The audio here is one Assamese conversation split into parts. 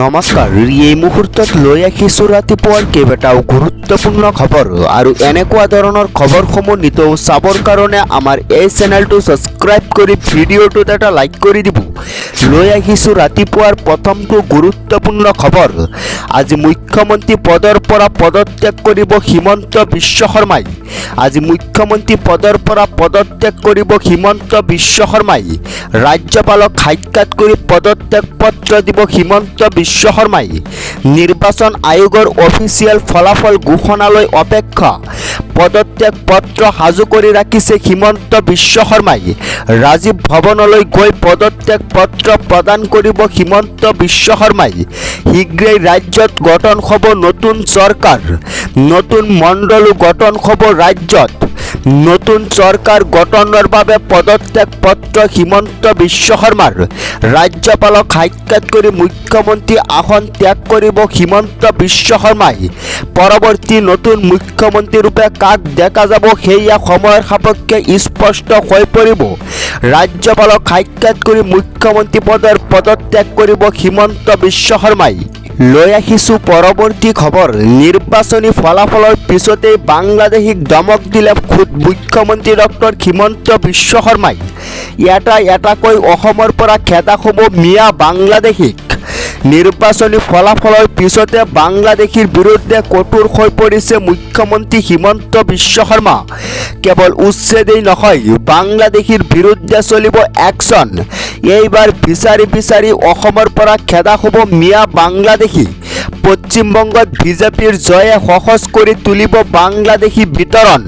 নমস্কাৰ এই মুহূৰ্তত লৈ আহিছোঁ ৰাতিপুৱাৰ কেইবাটাও গুৰুত্বপূৰ্ণ খবৰ আৰু এনেকুৱা ধৰণৰ খবৰসমূহ নিতৌ চাবৰ কাৰণে আমাৰ এই চেনেলটো ছাবস্ক্ৰাইব কৰি ভিডিঅ'টোত এটা লাইক কৰি দিব। লৈ আহিছোঁ ৰাতিপুৱাৰ প্ৰথমটো গুৰুত্বপূৰ্ণ খবৰ। আজি মুখ্যমন্ত্ৰী পদৰ পৰা পদত্যাগ কৰিব হিমন্ত বিশ্ব শৰ্মাই। আজি মুখ্যমন্ত্ৰী পদৰ পৰা পদত্যাগ কৰিব হিমন্ত বিশ্ব শৰ্মাই। ৰাজ্যপালক সাক্ষাৎ কৰি পদত্যাগ পত্ৰ দিব হিমন্ত বিশ্ব শৰ্মাই। নিৰ্বাচন আয়োগৰ অফিচিয়েল ফলাফল ঘোষণালৈ অপেক্ষা। পদত্যাগ পত্ৰ সাজু কৰি ৰাখিছে হিমন্ত বিশ্ব শৰ্মাই। ৰাজীৱ ভৱনলৈ গৈ পদত্যাগ পত্ৰ প্ৰদান কৰিব হিমন্ত বিশ্ব শৰ্মাই। শীঘ্ৰেই ৰাজ্যত গঠন হ'ব নতুন চৰকাৰ। নতুন মণ্ডলো গঠন হ'ব ৰাজ্যত। নতুন চৰকাৰ গঠনৰ বাবে পদত্যাগ পত্ৰ হিমন্ত বিশ্ব শৰ্মাৰ। ৰাজ্যপালক সাক্ষাৎ কৰি মুখ্যমন্ত্ৰী আসন ত্যাগ কৰিব হিমন্ত বিশ্ব শৰ্মাই। পৰৱৰ্তী নতুন মুখ্যমন্ত্ৰী ৰূপে কাক দেখা যাব সেয়া সময়ৰ সাপেক্ষে স্পষ্ট হৈ পৰিব। ৰাজ্যপালক সাক্ষাৎ কৰি মুখ্যমন্ত্ৰী পদৰ পদত্যাগ কৰিব হিমন্ত বিশ্ব শৰ্মাই। লৈ আহিছোঁ পৰৱৰ্তী খবৰ। নিৰ্বাচনী ফলাফলৰ পিছতেই বাংলাদেশীক ধমক দিলে খুদ মুখ্যমন্ত্ৰী ডক্টৰ হিমন্ত বিশ্ব শৰ্মাই। এটাকৈ অসমৰ পৰা খেদা হ'ব মিয়া বাংলাদেশীক। নিৰ্বাচনী ফলাফলৰ পিছতে বাংলাদেশীৰ বিৰুদ্ধে কঠোৰ হৈ পৰিছে মুখ্যমন্ত্ৰী হিমন্ত বিশ্ব শৰ্মা। কেৱল উচ্ছেদেই নহয়, বাংলাদেশীৰ বিৰুদ্ধে চলিব একশ্যন। এইবাৰ বিচাৰি অসমৰ পৰা খেদা হ'ব মিয়া বাংলাদেশী। পশ্চিমবংগত বিজেপিৰ জয়ে সহজ কৰি তুলিব বাংলাদেশী বিতৰণ।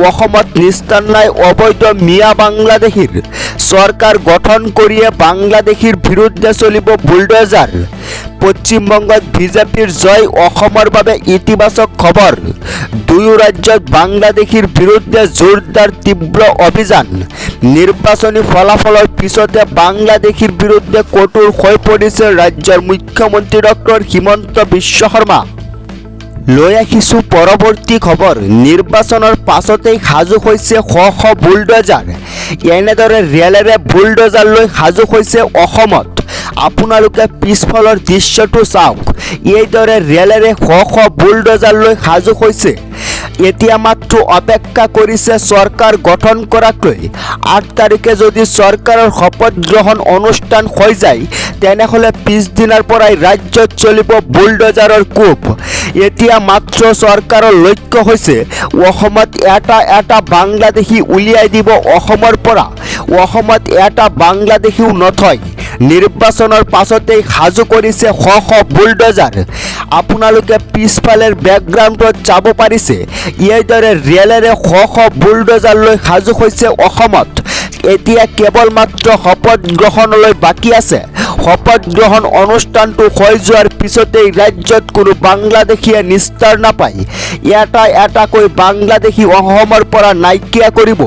অসমত নিস্তাৰ নাই অবৈধ মিয়া বাংলাদেশীৰ। চৰকাৰ গঠন কৰিয়ে বাংলাদেশীৰ বিৰুদ্ধে চলিব বুলডোজাৰ। পশ্চিমবংগত বিজেপিৰ জয় অসমৰ বাবে ইতিবাচক খবৰ। দুয়ো ৰাজ্যত বাংলাদেশীৰ বিৰুদ্ধে জোৰদাৰ তীব্ৰ অভিযান। নিৰ্বাচনী ফলাফলৰ পিছতে বাংলাদেশীৰ বিৰুদ্ধে কঠোৰ হৈ পৰিছে ৰাজ্যৰ মুখ্যমন্ত্ৰী ডক্টৰ হিমন্ত বিশ্ব শৰ্মা। লৈ আহিছোঁ পৰৱৰ্তী খবৰ। নিৰ্বাচনৰ পাছতেই সাজু হৈছে শ বুলডোজাৰ। এনেদৰে ৰেলেৰে বুলডোজাৰ লৈ সাজু হৈছে অসমত। আপোনালোকে পিছফালৰ দৃশ্যটো চাওক। এইদৰে ৰেলেৰে শ বুলডোজাৰ লৈ সাজু হৈছে। এতিয়া মাত্ৰ অপেক্ষা কৰিছে চৰকাৰ গঠন কৰাকৈ। 8 তাৰিখে যদি চৰকাৰৰ শপত গ্ৰহণ অনুষ্ঠান হৈ যায় তেনেহ'লে পিছদিনাৰ পৰাই ৰাজ্যত চলিব বুলডোজাৰৰ কোব। এতিয়া মাত্ৰ চৰকাৰৰ লক্ষ্য হৈছে অসমত এটা বাংলাদেশী উলিয়াই দিব অসমৰ পৰা। অসমত এটা বাংলাদেশীও নথয়। নিৰ্বাচনৰ পাছতেই সাজু কৰিছে শ বুলডোজাৰ। আপোনালোকে পিছফালৰ বেকগ্ৰাউণ্ডত চাব পাৰিছে। এইদৰে ৰেলেৰে শ বুলডোজাৰ লৈ সাজু হৈছে অসমত। এতিয়া কেৱল মাত্ৰ শপত গ্ৰহণলৈ বাকী আছে। শপত গ্ৰহণ অনুষ্ঠানটো হৈ যোৱাৰ পিছতেই ৰাজ্যত কোনো বাংলাদেশীয়ে নিস্তাৰ নাপায়। এটাকৈ বাংলাদেশী অসমৰ পৰা নাইকিয়া কৰিব।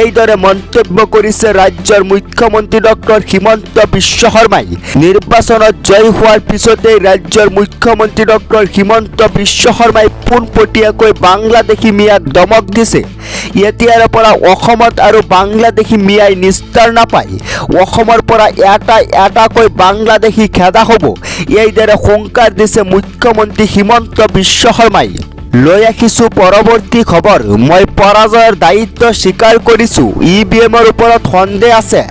এইদৰে মন্তব্য কৰিছে ৰাজ্যৰ মুখ্যমন্ত্ৰী ডক্টৰ হিমন্ত বিশ্ব শৰ্মাই। নিৰ্বাচনত জয় হোৱাৰ পিছতেই ৰাজ্যৰ মুখ্যমন্ত্ৰী ডক্টৰ হিমন্ত বিশ্ব শৰ্মাই পোনপটীয়াকৈ বাংলাদেশী মিয়াক ধমক দিছে। এতিয়াৰ পৰা অসমত আৰু বাংলাদেশী মিয়াই নিস্তাৰ নাপায়। অসমৰ পৰা এটাকৈ বাংলাদেশী খেদা হ'ব। এইদৰে হুংকাৰ দিছে মুখ্যমন্ত্ৰী হিমন্ত বিশ্ব শৰ্মাই। লৈ আহিছোঁ পৰৱৰ্তী খবৰ। মই পৰাজয়ৰ দায়িত্ব স্বীকাৰ কৰিছোঁ। EVMৰ ওপৰত সন্দেহ আছে।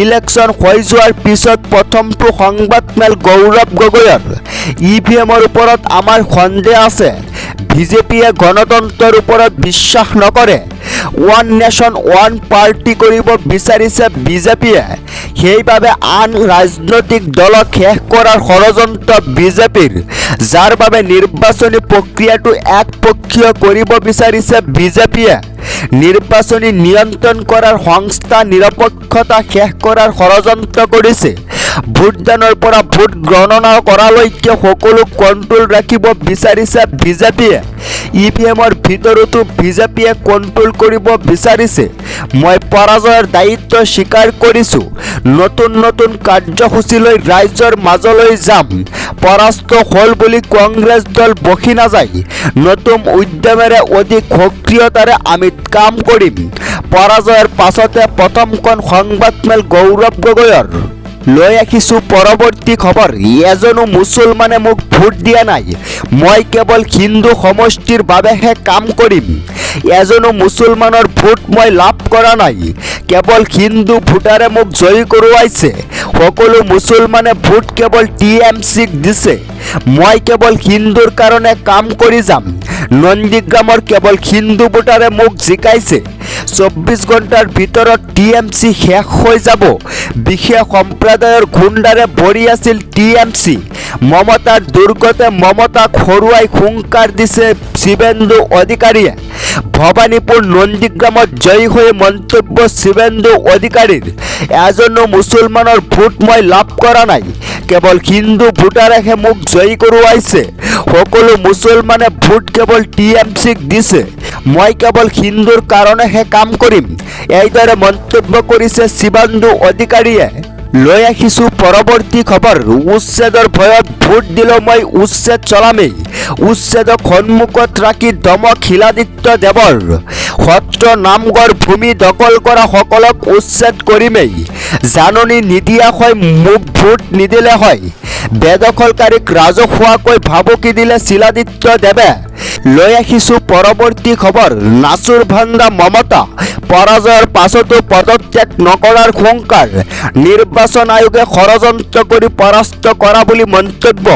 ইলেকশ্যন হৈ যোৱাৰ পিছত প্ৰথমটো সংবাদমেল গৌৰৱ গগৈৰ। EVMৰ ওপৰত আমাৰ সন্দেহ আছে। বিজেপিয়ে গণতন্ত্ৰৰ ওপৰত বিশ্বাস নকৰে। ওৱান নেশ্যন ওৱান পাৰ্টি কৰিব বিচাৰিছে বিজেপিয়ে। সেইবাবে আন ৰাজনৈতিক দলক শেষ কৰাৰ ষড়যন্ত্ৰ বিজেপিৰ, যাৰ বাবে নিৰ্বাচনী প্ৰক্ৰিয়াটো একপক্ষীয় কৰিব বিচাৰিছে বিজেপিয়ে। নিৰ্বাচনী নিয়ন্ত্ৰণ কৰাৰ সংস্থা নিৰপেক্ষতা শেষ কৰাৰ ষড়যন্ত্ৰ কৰিছে। ভোটদানৰ পৰা ভোট গণনা কৰালৈকে সকলো কণ্ট্ৰল ৰাখিব বিচাৰিছে বিজেপিয়ে। EVMৰ ভিতৰতো বিজেপিয়ে কণ্ট্ৰল কৰিব বিচাৰিছে। মই পৰাজয়ৰ দায়িত্ব স্বীকাৰ কৰিছোঁ। নতুন কাৰ্যসূচী লৈ ৰাইজৰ মাজলৈ যাম। পৰাস্ত হ'ল বুলি কংগ্ৰেছ দল বহি নাযায়। নতুন উদ্যমেৰে অধিক সক্ৰিয়তাৰে আমি কাম কৰিম। পৰাজয়ৰ পাছতে প্ৰথমখন সংবাদমেল গৌৰৱ গগৈৰ। লৈ আহিছোঁ পৰৱৰ্তী খবৰ। এজনো মুছলমানে মোক ভোট দিয়া নাই, মই কেৱল হিন্দু সমষ্টিৰ বাবেহে কাম কৰিম। এজনো মুছলমানৰ ভোট মই লাভ কৰা নাই, কেৱল হিন্দু ভোটাৰে মোক জয়ী কৰোৱাইছে। সকলো মুছলমানে ভোট কেৱল TMCক দিছে, মই কেৱল হিন্দুৰ কাৰণে কাম কৰি যাম। নন্দীগ্ৰামৰ কেৱল হিন্দু ভোটাৰে মোক জিকাইছে। 24 ঘণ্টাৰ ভিতৰত TMC শেষ হৈ যাব। বিশেষ সম্প্ৰদায়ৰ গুণ্ডাৰে ভৰি আছিল TMC। মমতাৰ দুৰ্গতে মমতাক হৰুৱাই হুংকাৰ দিছে শিৱেন্দু অধিকাৰীয়ে। ভৱানীপুৰ নন্দীগ্ৰামত জয়ী হৈ মন্তব্য শিৱেন্দু অধিকাৰীৰ। এজনো মুছলমানৰ ভোট মই লাভ কৰা নাই, কেৱল হিন্দু ভোটাৰেহে মোক জয়ী কৰোৱাইছে। সকলো মুছলমানে ভোট কেৱল TMCক দিছে, মই কেৱল হিন্দুৰ কাৰণেহে কাম কৰিম। এইদৰে মন্তব্য কৰিছে শিৱেন্দু অধিকাৰীয়ে। লৈ আহিছোঁ পৰৱৰ্তী খবৰ। উচ্ছেদৰ ভয়ত ভোট দিলেও মই উচ্ছেদ চলামেই। উচ্ছেদক সন্মুখত ৰাখি দমক শিলাদিত্য দেৱৰ। সত্ৰ নামঘৰ ভূমি দখল কৰা সকলক উচ্ছেদ কৰিমেই। জাননী নিদিয়া হয়, মোক ভোট নিদিলে হয়। বেদখলকাৰীক ৰাজহুৱাকৈ ভাবুকি দিলে শিলাদিত্য দেৱে। লৈ আহিছোঁ পৰৱৰ্তী খবৰ। নাচুৰ ভাণ্ডা মমতা, পৰাজয়ৰ পাছতো পদত্যাগ নকৰাৰ হুংকাৰ। নিৰ্বাচন আয়োগে ষড়যন্ত্ৰ কৰি পৰাস্ত কৰা বুলি মন্তব্য।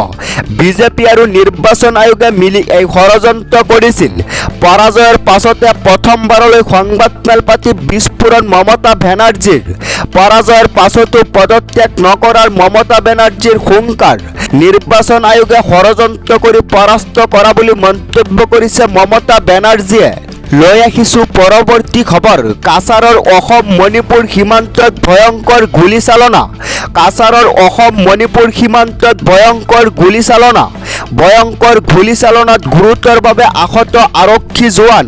বিজেপি আৰু নিৰ্বাচন আয়োগে মিলি এই ষড়যন্ত্ৰ কৰিছিল। পৰাজয়ৰ পাছতে প্ৰথমবাৰলৈ সংবাদমেল পাতি বিস্ফোৰণ মমতা বেনাৰ্জীৰ। পৰাজয়ৰ পাছতো পদত্যাগ নকৰাৰ মমতা বেনাৰ্জীৰ হুংকাৰ। নিৰ্বাচন আয়োগে ষড়যন্ত্ৰ কৰি পৰাস্ত কৰা বুলি মন্তব্য কৰিছে মমতা বেনাৰ্জীয়ে। লৈ আহিছোঁ পৰৱৰ্তী খবৰ। কাছাৰৰ অসম মণিপুৰ সীমান্তত ভয়ংকৰ গুলীচালনা। কাছাৰৰ অসম মণিপুৰ সীমান্তত ভয়ংকৰ গুলীচালনা। ভয়ংকৰ গুলীচালনাত গুৰুতৰভাৱে আহত আৰক্ষী জোৱান।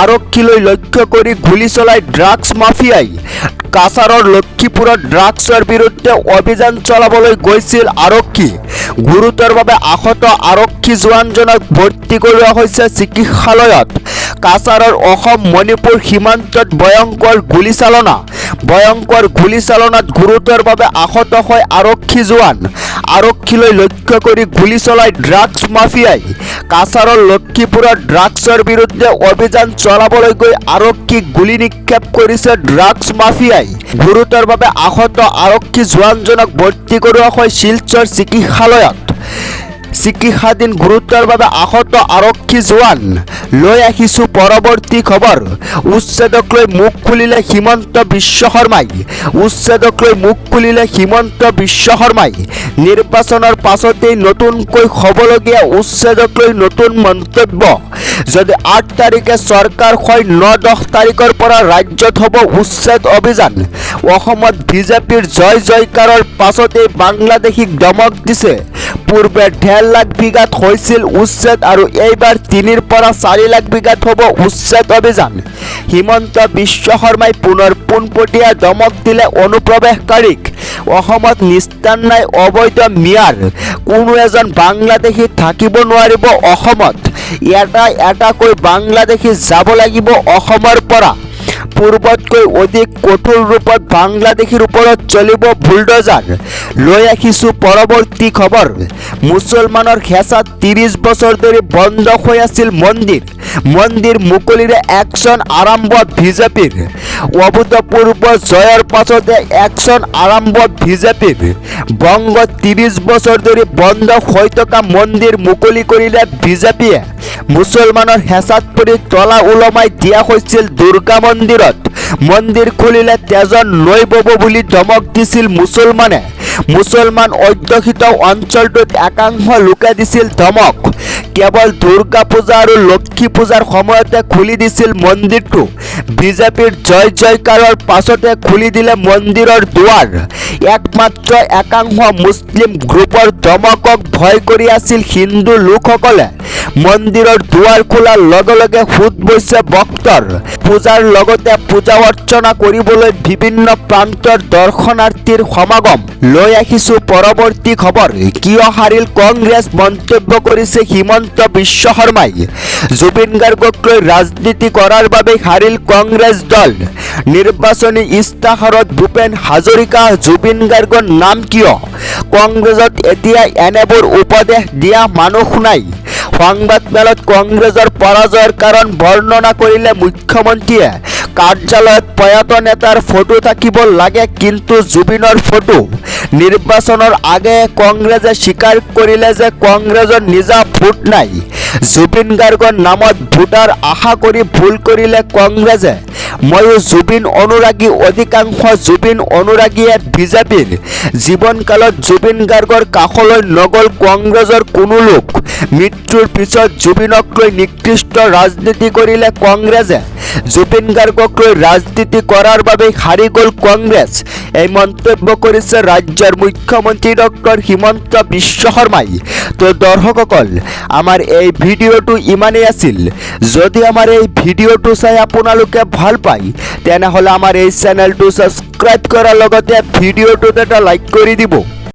আৰক্ষীলৈ লক্ষ্য কৰি গুলী চলাই ড্ৰাগছ মাফিয়াই। কাছাৰৰ লক্ষীপুৰত ড্ৰাগছৰ বিৰুদ্ধে অভিযান চলাবলৈ গৈছিল আৰক্ষী। গুৰুতৰভাৱে আহত আৰক্ষী জোৱানজনক ভৰ্তি কৰোৱা হৈছে চিকিৎসালয়ত। কাছাৰৰ অসম মণিপুৰ সীমান্তত ভয়ংকৰ গুলীচালনা। ভয়ংকৰ গুলীচালনাত গুৰুতৰভাৱে আহত হয় আৰক্ষী জোৱান। আৰক্ষীলৈ লক্ষ্য কৰি গুলী চলাই ড্ৰাগছ মাফিয়াই। কাছাৰৰ লক্ষীপুৰত ড্ৰাগছৰ বিৰুদ্ধে অভিযান চলাবলৈ গৈ আৰক্ষীক গুলী নিক্ষেপ কৰিছে ড্ৰাগছ মাফিয়াই। গুৰুতৰভাৱে আহত আৰক্ষী জোৱানজনক ভৰ্তি কৰোৱা হয় শিলচৰ চিকিৎসালয়ত। চিকিৎসাধীন গুৰুতৰভাৱে আহত আৰক্ষী জোৱান। লৈ আহিছোঁ পৰৱৰ্তী খবৰ। উচ্ছেদক লৈ মুখ খুলিলে হিমন্ত বিশ্ব শৰ্মাই। উচ্ছেদক লৈ মুখ খুলিলে হিমন্ত বিশ্ব শৰ্মাই। নিৰ্বাচনৰ পাছতেই নতুনকৈ হ'বলগীয়া উচ্ছেদক লৈ নতুন মন্তব্য। যদি 8 তাৰিখে চৰকাৰ হয়, 9-10 তাৰিখৰ পৰা ৰাজ্যত হ'ব উচ্ছেদ অভিযান। অসমত বিজেপিৰ জয় জয়কাৰৰ পাছতেই বাংলাদেশীক দমক দিছে। পূৰ্বে 1.5 লাখ বিঘাত হৈছিল উচ্ছেদ আৰু এইবাৰ 3 পৰা 4 লাখ বিঘাত হ'ব উচ্ছেদ অভিযান। হিমন্ত বিশ্ব শৰ্মাই পুনৰ পোনপটীয়া দমক দিলে অনুপ্ৰৱেশকাৰীক। অসমত নিস্তাৰ নাই অবৈধ মিয়াৰ। কোনো এজন বাংলাদেশী থাকিব নোৱাৰিব অসমত। এটাকৈ বাংলাদেশী যাব লাগিব অসমৰ পৰা। পূৰ্বতকৈ অধিক কঠোৰ ৰূপত বাংলাদেশীৰ ওপৰত চলিব বুলডোজাৰ। লৈ আহিছোঁ পৰৱৰ্তী খবৰ। মুছলমানৰ হেঁচাত 30 বছৰ ধৰি বন্ধ হৈ আছিল মন্দিৰ। মন্দিৰ মুকলিৰে একশ্যন আৰম্ভ বিজেপিৰ। অভূতপূৰ্ব জয়ৰ পাছতে একশ্যন আৰম্ভ বিজেপিৰ। বংগত 30 বছৰ ধৰি বন্ধ হৈ থকা মন্দিৰ মুকলি কৰিলে বিজেপিয়ে। মুছলমানৰ হেঁচাত পৰি তলা ওলমাই দিয়া হৈছিল দুৰ্গা মন্দিৰত। মন্দিৰ খুলিলে তেজত নৈ বব বুলি ধমক দিছিল মুছলমানে। মুছলমান অধ্যুষিত অঞ্চলটোত একাংশ লোকে দিছিল ধমক। কেৱল দুৰ্গা পূজা আৰু লক্ষ্মী পূজাৰ সময়তে খুলি দিছিল মন্দিৰটো। বিজেপিৰ জয় জয়কাৰৰ পাছতে খুলি দিলে মন্দিৰৰ দুৱাৰ। একমাত্ৰ একাংশ মুছলিম গ্ৰুপৰ ধমকক ভয় কৰি আছিল হিন্দু লোকসকলে। মন্দিৰৰ দুৱাৰ খোলাৰ লগে লগে সোঁত বৈছে ভক্তৰ। পূজাৰ লগতে পূজা অৰ্চনা কৰিবলৈ বিভিন্ন প্ৰান্তৰ দৰ্শনাৰ্থীৰ সমাগম। লৈ আহিছোঁ পৰৱৰ্তী খবৰ। কিয় হাৰিল কংগ্ৰেছ, মন্তব্য কৰিছে হিমন্ত হিমন্ত বিশ্ব শৰ্মাই জুবিন গাৰ্গক লৈ ৰাজনীতি কৰাৰ বাবে হাৰিল কংগ্ৰেছ দল। নিৰ্বাচনী ইস্তাহাৰত ভূপেন হাজৰিকা জুবিন গাৰ্গৰ নাম কিয়? কংগ্ৰেছত এতিয়া এনেবোৰ উপদেশ দিয়া মানুহ নাই। সংবাদমেলত কংগ্ৰেছৰ পৰাজয়ৰ কাৰণ বৰ্ণনা কৰিলে মুখ্যমন্ত্ৰীয়ে। কাৰ্যালয়ত প্ৰয়াত নেতাৰ ফটো থাকিব লাগে, কিন্তু জুবিনৰ ফটো। নিৰ্বাচনৰ আগে কংগ্ৰেছে স্বীকাৰ কৰিলে যে কংগ্ৰেছৰ নিজা ভোট নাই। জুবিন গাৰ্গৰ নামত ভোটাৰ আশা কৰি ভুল কৰিলে কংগ্ৰেছে। ময়ো জুবিন অনুৰাগী, অধিকাংশ জুবিন অনুৰাগীয়ে বিজেপিৰ। জীৱনকালত জুবিন গাৰ্গৰ কাষলৈ নগ'ল কংগ্ৰেছৰ কোনো লোক। মৃত্যুৰ পিছত জুবিনক লৈ নিকৃষ্ট ৰাজনীতি কৰিলে কংগ্ৰেছে। জুবিন গাৰ্গক লৈ ৰাজনীতি কৰাৰ বাবে হাৰি গ'ল কংগ্ৰেছ। এই মন্তব্য কৰিছে ৰাজ্যৰ মুখ্যমন্ত্ৰী ডক্টৰ হিমন্ত বিশ্ব শৰ্মাই। তো দৰ্শকসকল, আমাৰ এই ভিডিঅ'টো ইমানেই আছিল। যদি আমাৰ এই ভিডিঅ'টো চাই আপোনালোকে ভাল পায়, তেনেহ'লে আমাৰ এই চেনেলটো ছাবস্ক্ৰাইব কৰাৰ লগতে ভিডিঅ'টোত এটা লাইক কৰি দিব।